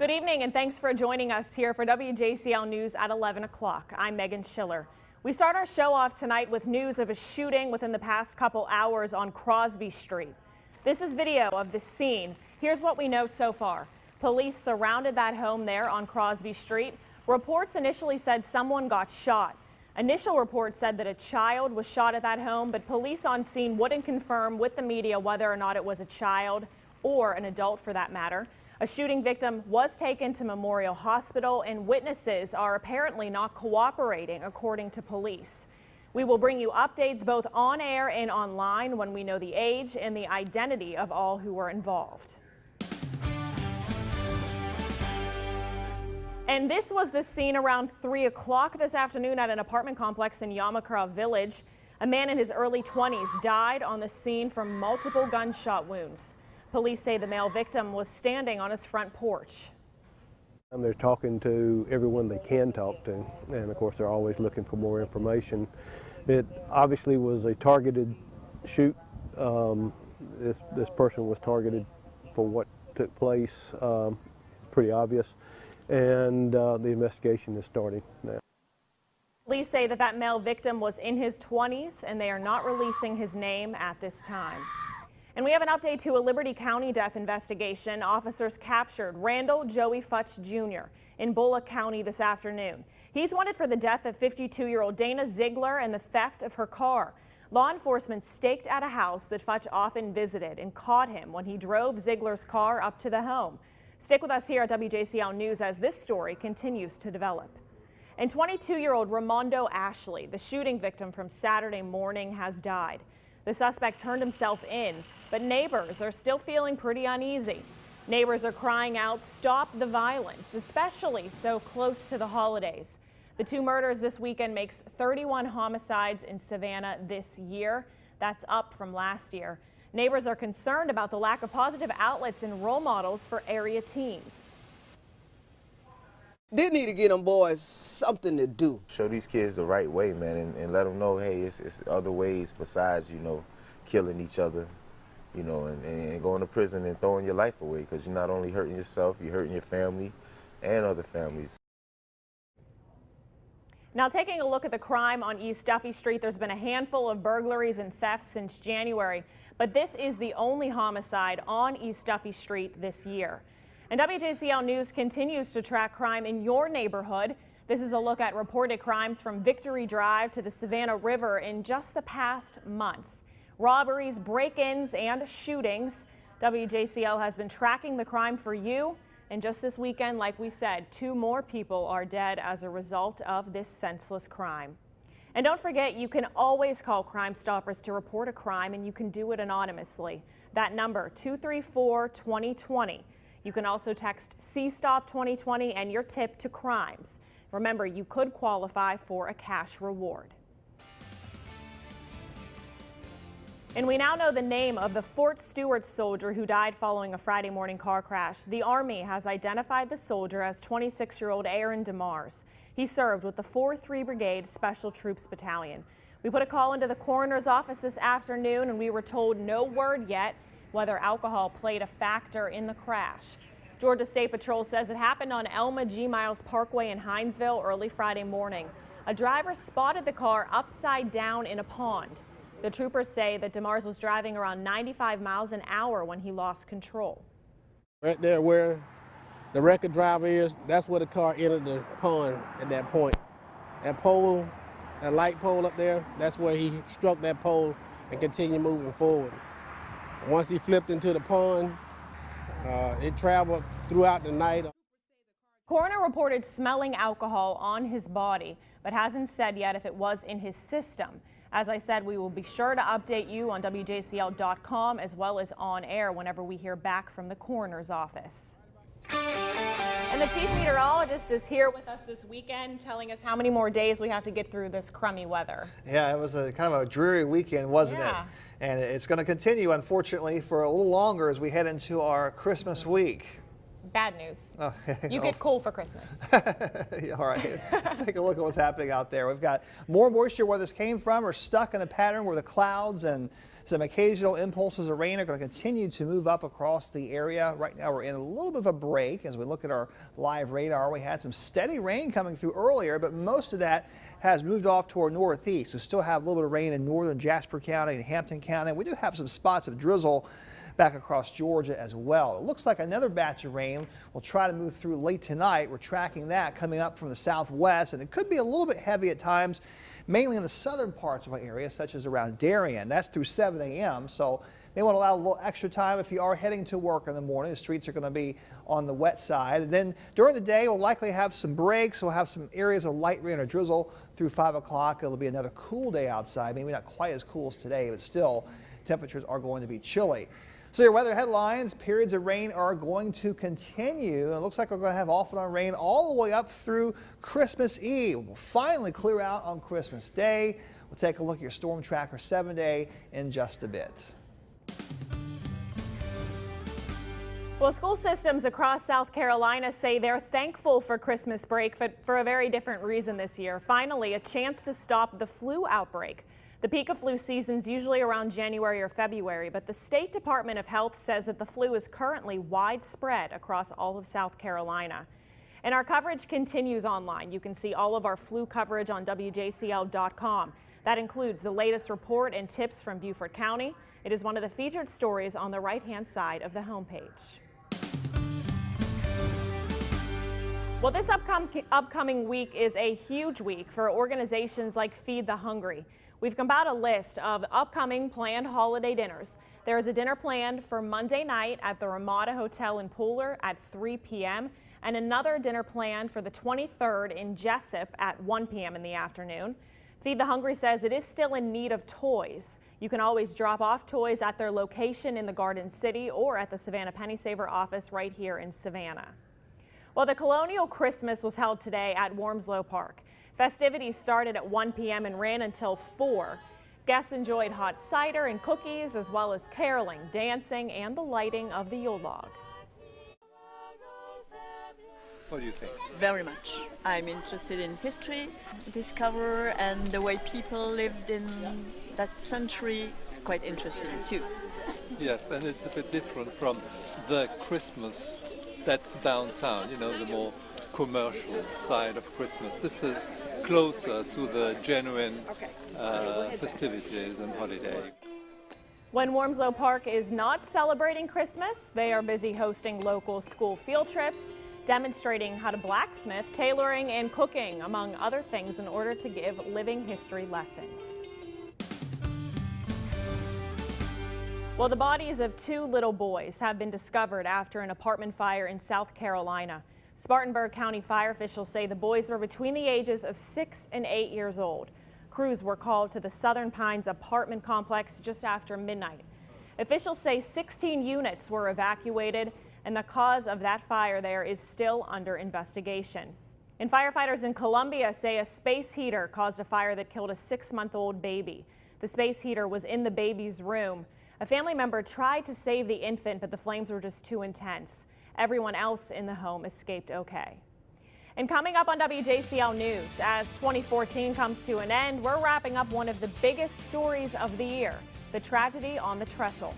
Good evening and thanks for joining us here for WJCL News at 11 o'clock. I'm Megan Schiller. We start our show off tonight with news of a shooting within the past couple hours on Crosby Street. This is video of the scene. Here's what we know so far. Police surrounded that home there on Crosby Street. Reports initially said someone got shot. Initial reports said that a child was shot at that home, but police on scene wouldn't confirm with the media whether or not it was a child or an adult for that matter. A shooting victim was taken to Memorial Hospital, and witnesses are apparently not cooperating, according to police. We will bring you updates both on air and online when we know the age and the identity of all who were involved. And this was the scene around 3 o'clock this afternoon at an apartment complex in Yamakra Village. A man in his early 20s died on the scene from multiple gunshot wounds. Police say the male victim was standing on his front porch. They're talking to everyone they can talk to, and of course they're always looking for more information. It obviously was a targeted shoot. This person was targeted for what took place, pretty obvious, and the investigation is starting now. Police say that that male victim was in his 20s, and they are not releasing his name at this time. And we have an update to a Liberty County death investigation. Officers captured Randall Joey Futch Jr. in Bullock County this afternoon. He's wanted for the death of 52-year-old Dana Ziegler and the theft of her car. Law enforcement staked at a house that Futch often visited and caught him when he drove Ziegler's car up to the home. Stick with us here at WJCL News as this story continues to develop. And 22-year-old Ramondo Ashley, the shooting victim from Saturday morning, has died. The suspect turned himself in, but neighbors are still feeling pretty uneasy. Neighbors are crying out, "Stop the violence," especially so close to the holidays. The two murders this weekend makes 31 homicides in Savannah this year. That's up from last year. Neighbors are concerned about the lack of positive outlets and role models for area teens. They need to get them boys something to do. Show these kids the right way, man, and let them know, hey, it's other ways besides, killing each other, and going to prison and throwing your life away, because you're not only hurting yourself, you're hurting your family and other families. Now, taking a look at the crime on East Duffy Street, there's been a handful of burglaries and thefts since January, but this is the only homicide on East Duffy Street this year. And WJCL News continues to track crime in your neighborhood. This is a look at reported crimes from Victory Drive to the Savannah River in just the past month. Robberies, break-ins, and shootings. WJCL has been tracking the crime for you. And just this weekend, like we said, 2 more people are dead as a result of this senseless crime. And don't forget, you can always call Crime Stoppers to report a crime, and you can do it anonymously. That number, 234-2020. You can also text CSTOP 2020 and your tip to crimes. Remember, you could qualify for a cash reward. And we now know the name of the Fort Stewart soldier who died following a Friday morning car crash. The Army has identified the soldier as 26-year-old Aaron DeMars. He served with the 4-3 Brigade Special Troops Battalion. We put a call into the coroner's office this afternoon, and we were told no word yet whether alcohol played a factor in the crash. Georgia State Patrol says it happened on Elma G. Miles Parkway in Hinesville early Friday morning. A driver spotted the car upside down in a pond. The troopers say that DeMars was driving around 95 miles an hour when he lost control. Right there where the record driver is, that's where the car entered the pond at that point. That pole, that light pole up there, that's where he struck that pole and continued moving forward. Once he flipped into the pond, it traveled throughout the night. Coroner reported smelling alcohol on his body, but hasn't said yet if it was in his system. As I said, we will be sure to update you on WJCL.com as well as on air whenever we hear back from the coroner's office. And the chief meteorologist is here with us this weekend telling us how many more days we have to get through this crummy weather. Yeah, it was a kind of a dreary weekend, wasn't it? And it's going to continue, unfortunately, for a little longer as we head into our Christmas week. Bad news. Oh, you get cool for Christmas. Yeah, all right, let's take a look at what's happening out there. We've got more moisture where this came from. We're stuck in a pattern where the clouds and Some occasional impulses of rain are going to continue to move up across the area. Right now we're in a little bit of a break as we look at our live radar. We had some steady rain coming through earlier, but most of that has moved off toward northeast. We still have a little bit of rain in northern Jasper County and Hampton County. We do have some spots of drizzle back across Georgia as well. It looks like another batch of rain will try to move through late tonight. We're tracking that coming up from the southwest, and it could be a little bit heavy at times, mainly in the southern parts of our area, such as around Darien. That's through 7 a.m. So may want to allow a little extra time if you are heading to work in the morning. The streets are going to be on the wet side. And then during the day, we'll likely have some breaks. We'll have some areas of light rain or drizzle through 5 o'clock. It'll be another cool day outside. Maybe not quite as cool as today, but still temperatures are going to be chilly. So your weather headlines, periods of rain are going to continue. And it looks like we're going to have off and on rain all the way up through Christmas Eve. We'll finally clear out on Christmas Day. We'll take a look at your Storm Tracker 7-day in just a bit. Well, school systems across South Carolina say they're thankful for Christmas break for a very different reason this year. Finally, a chance to stop the flu outbreak. The peak of flu season is usually around January or February, but the State Department of Health says that the flu is currently widespread across all of South Carolina. And our coverage continues online. You can see all of our flu coverage on WJCL.com. That includes the latest report and tips from Beaufort County. It is one of the featured stories on the right-hand side of the homepage. Well, this upcoming week is a huge week for organizations like Feed the Hungry. We've compiled a list of upcoming planned holiday dinners. There is a dinner planned for Monday night at the Ramada Hotel in Pooler at 3 p.m. and another dinner planned for the 23rd in Jessup at 1 p.m. in the afternoon. Feed the Hungry says it is still in need of toys. You can always drop off toys at their location in the Garden City or at the Savannah Penny Saver office right here in Savannah. Well, the Colonial Christmas was held today at Wormslow Park. Festivities started at 1 p.m. and ran until 4. Guests enjoyed hot cider and cookies, as well as caroling, dancing, and the lighting of the Yule log. What do you think? Very much. I'm interested in history, discover, and the way people lived in that century. It's quite interesting too. Yes, and it's a bit different from the Christmas that's downtown, you know, the more commercial side of Christmas. This is closer to the genuine festivities and holiday. When Wormslow Park is not celebrating Christmas, they are busy hosting local school field trips, demonstrating how to blacksmith, tailoring, and cooking, among other things, in order to give living history lessons. Well, the bodies of 2 little boys have been discovered after an apartment fire in South Carolina. Spartanburg County fire officials say the boys were between the ages of 6 and 8 years old. Crews were called to the Southern Pines apartment complex just after midnight. Officials say 16 units were evacuated, and the cause of that fire there is still under investigation. And firefighters in Columbia say a space heater caused a fire that killed a 6-month-old baby. The space heater was in the baby's room. A family member tried to save the infant, but the flames were just too intense. Everyone else in the home escaped okay. And coming up on WJCL News, as 2014 comes to an end, we're wrapping up one of the biggest stories of the year, the tragedy on the trestle.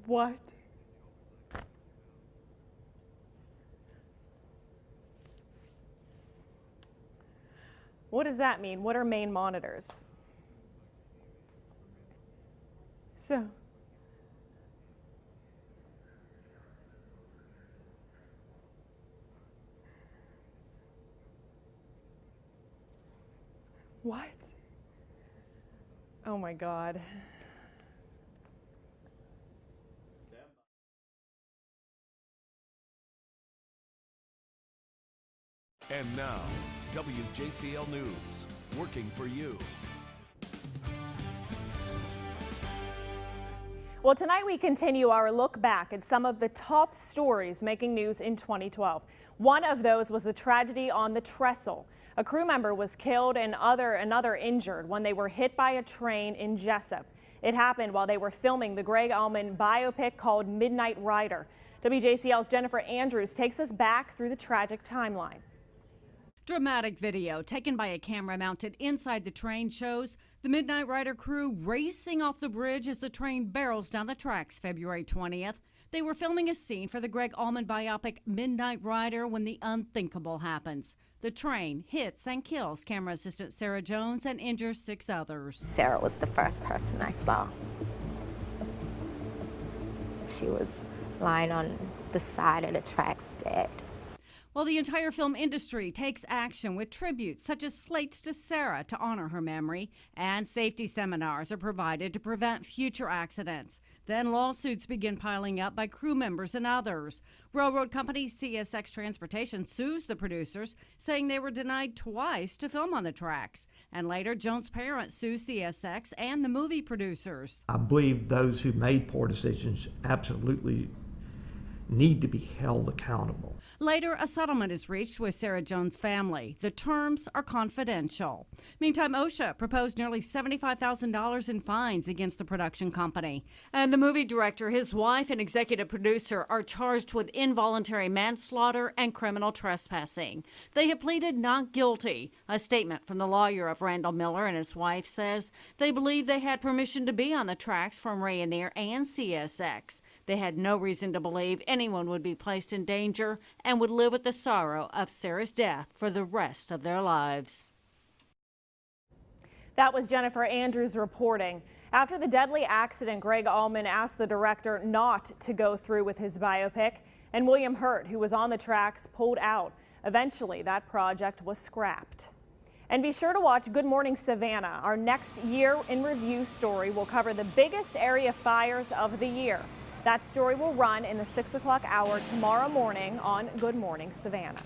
What? Well, What does that mean? What are main monitors? So, what? Oh my God. And now, WJCL News, working for you. Well, tonight we continue our look back at some of the top stories making news in 2012. One of those was the tragedy on the trestle. A crew member was killed and another injured when they were hit by a train in Jessup. It happened while they were filming the Greg Allman biopic called Midnight Rider. WJCL's Jennifer Andrews takes us back through the tragic timeline. Dramatic video taken by a camera mounted inside the train shows the Midnight Rider crew racing off the bridge as the train barrels down the tracks February 20th. They were filming a scene for the Greg Allman biopic Midnight Rider when the unthinkable happens. The train hits and kills camera assistant Sarah Jones and injures 6 others. Sarah was the first person I saw. She was lying on the side of the tracks dead. While the entire film industry takes action with tributes such as slates to Sarah to honor her memory, and safety seminars are provided to prevent future accidents. Then lawsuits begin piling up by crew members and others. Railroad company CSX Transportation sues the producers, saying they were denied twice to film on the tracks. And later, Jones' parents sue CSX and the movie producers. I believe those who made poor decisions absolutely need to be held accountable. Later, a settlement is reached with Sarah Jones' family. The terms are confidential. Meantime, OSHA proposed nearly $75,000 in fines against the production company. And the movie director, his wife, and executive producer are charged with involuntary manslaughter and criminal trespassing. They have pleaded not guilty. A statement from the lawyer of Randall Miller and his wife says they believe they had permission to be on the tracks from Rayonier and CSX. They had no reason to believe anyone would be placed in danger and would live with the sorrow of Sarah's death for the rest of their lives. That was Jennifer Andrews reporting. After the deadly accident, Greg Allman asked the director not to go through with his biopic, and William Hurt, who was on the tracks, pulled out. Eventually, that project was scrapped. And be sure to watch Good Morning Savannah. Our next Year in Review story will cover the biggest area fires of the year. That story will run in the 6 o'clock hour tomorrow morning on Good Morning Savannah.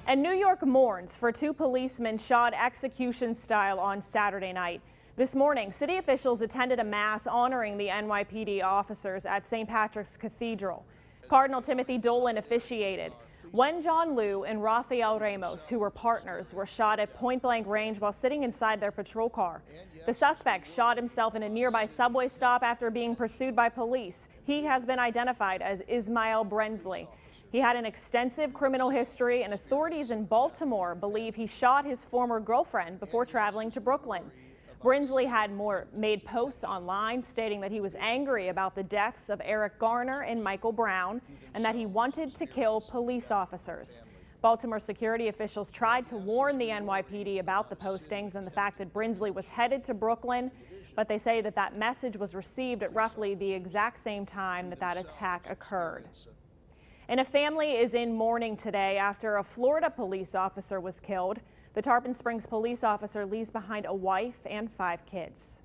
And New York mourns for 2 policemen shot execution style on Saturday night. This morning, city officials attended a mass honoring the NYPD officers at St. Patrick's Cathedral. Cardinal Timothy Dolan officiated. Wen John Liu and Rafael Ramos, who were partners, were shot at point-blank range while sitting inside their patrol car. The suspect shot himself in a nearby subway stop after being pursued by police. He has been identified as Ismail Brensley. He had an extensive criminal history, and authorities in Baltimore believe he shot his former girlfriend before traveling to Brooklyn. Brinsley had made posts online stating that he was angry about the deaths of Eric Garner and Michael Brown and that he wanted to kill police officers. Baltimore security officials tried to warn the NYPD about the postings and the fact that Brinsley was headed to Brooklyn, but they say that that message was received at roughly the exact same time that attack occurred. And a family is in mourning today after a Florida police officer was killed. The Tarpon Springs police officer leaves behind a wife and 5 kids.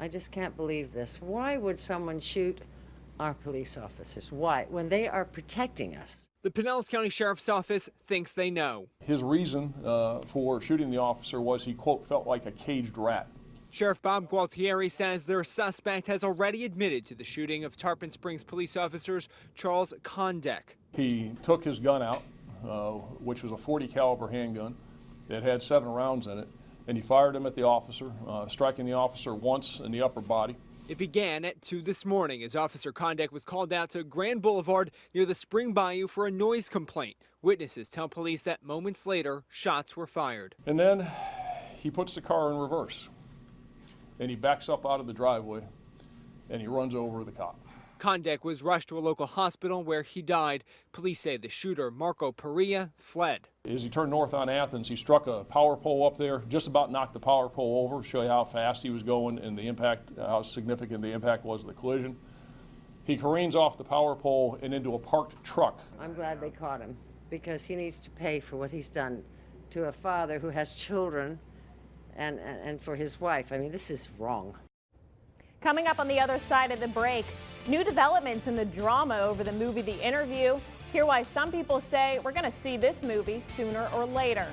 I just can't believe this. Why would someone shoot our police officers? Why? When they are protecting us. The Pinellas County Sheriff's Office thinks they know. His reason for shooting the officer was he, quote, felt like a caged rat. Sheriff Bob Gualtieri says their suspect has already admitted to the shooting of Tarpon Springs police officers Charles Condek. He took his gun out, which was a .40 caliber handgun that had 7 rounds in it, and he fired them at the officer, striking the officer once in the upper body. It began at 2 this morning as Officer Condek was called out to Grand Boulevard near the Spring Bayou for a noise complaint. Witnesses tell police that moments later, shots were fired. And then he puts the car in reverse, and he backs up out of the driveway, and he runs over the cop. Condek was rushed to a local hospital where he died. Police say the shooter, Marco Perea, fled. As he turned north on Athens, he struck a power pole up there, just about knocked the power pole over, to show you how fast he was going and the impact, how significant the impact was of the collision. He careens off the power pole and into a parked truck. I'm glad they caught him because he needs to pay for what he's done to a father who has children and for his wife. I mean, this is wrong. Coming up on the other side of the break, new developments in the drama over the movie The Interview. Hear why some people say we're going to see this movie sooner or later.